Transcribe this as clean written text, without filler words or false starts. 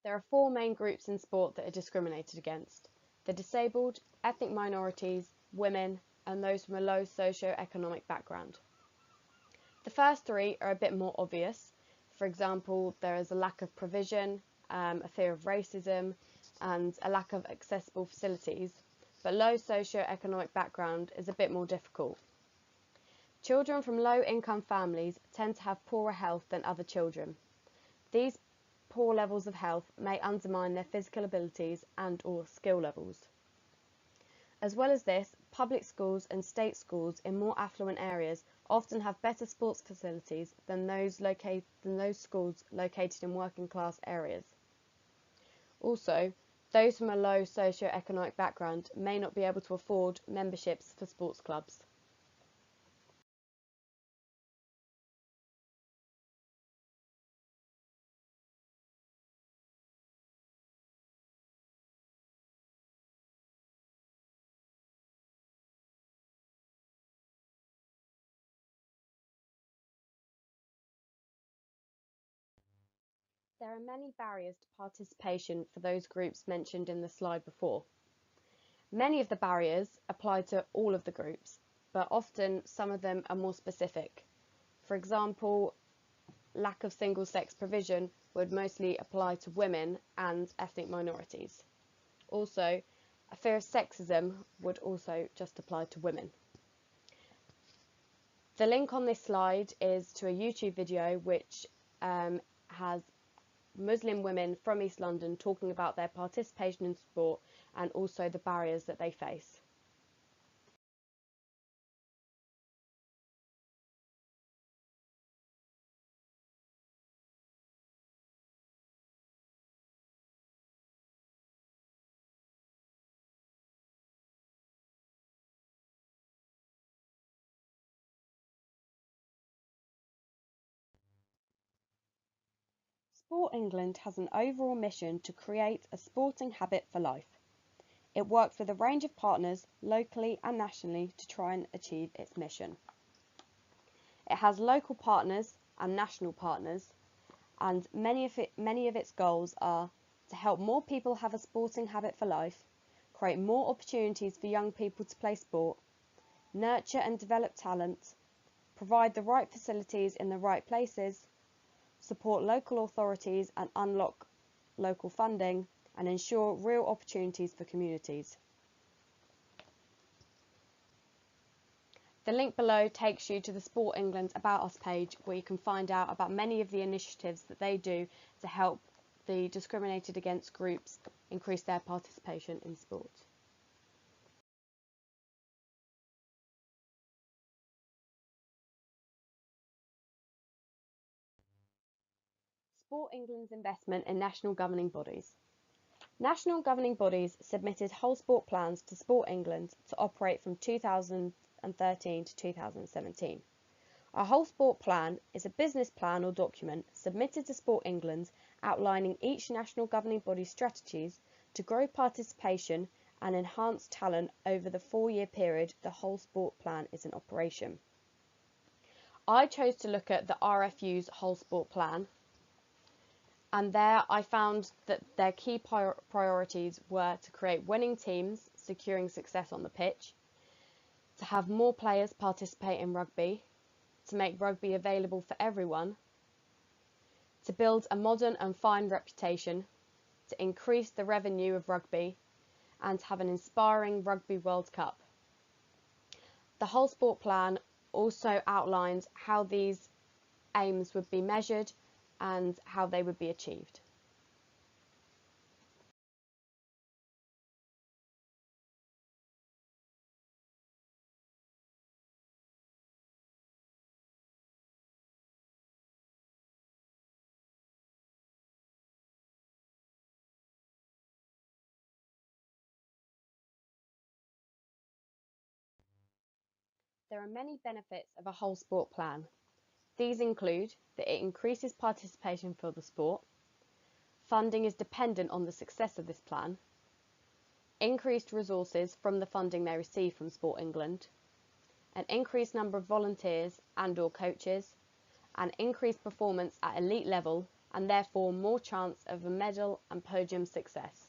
There are four main groups in sport that are discriminated against: the disabled, ethnic minorities, women, and those from a low socio-economic background. The first three are a bit more obvious. For example, there is a lack of provision, a fear of racism, and a lack of accessible facilities, but low socio-economic background is a bit more difficult. Children from low-income families tend to have poorer health than other children. These poor levels of health may undermine their physical abilities and/or skill levels. As well as this, public schools and state schools in more affluent areas often have better sports facilities than those schools located in working class areas. Also, those from a low socio-economic background may not be able to afford memberships for sports clubs. There are many barriers to participation for those groups mentioned in the slide before. Many of the barriers apply to all of the groups, but often some of them are more specific. For example, lack of single-sex provision would mostly apply to women and ethnic minorities. Also, a fear of sexism would also just apply to women. The link on this slide is to a YouTube video which has Muslim women from East London talking about their participation in sport and also the barriers that they face. Sport England has an overall mission to create a sporting habit for life. It works with a range of partners, locally and nationally, to try and achieve its mission. It has local partners and national partners, and many of its goals are to help more people have a sporting habit for life, create more opportunities for young people to play sport, nurture and develop talent, provide the right facilities in the right places, support local authorities and unlock local funding, and ensure real opportunities for communities. The link below takes you to the Sport England About Us page, where you can find out about many of the initiatives that they do to help the discriminated against groups increase their participation in sport. Sport England's investment in national governing bodies. National governing bodies submitted whole sport plans to Sport England to operate from 2013 to 2017. A whole sport plan is a business plan or document submitted to Sport England outlining each national governing body's strategies to grow participation and enhance talent over the 4-year period the whole sport plan is in operation. I chose to look at the RFU's whole sport plan, and there I found that their key priorities were to create winning teams, securing success on the pitch, to have more players participate in rugby, to make rugby available for everyone, to build a modern and fine reputation, to increase the revenue of rugby, and to have an inspiring Rugby World Cup. The whole sport plan also outlines how these aims would be measured and how they would be achieved. There are many benefits of a whole sport plan. These include that it increases participation for the sport, funding is dependent on the success of this plan, increased resources from the funding they receive from Sport England, an increased number of volunteers and/or coaches, and increased performance at elite level and therefore more chance of a medal and podium success.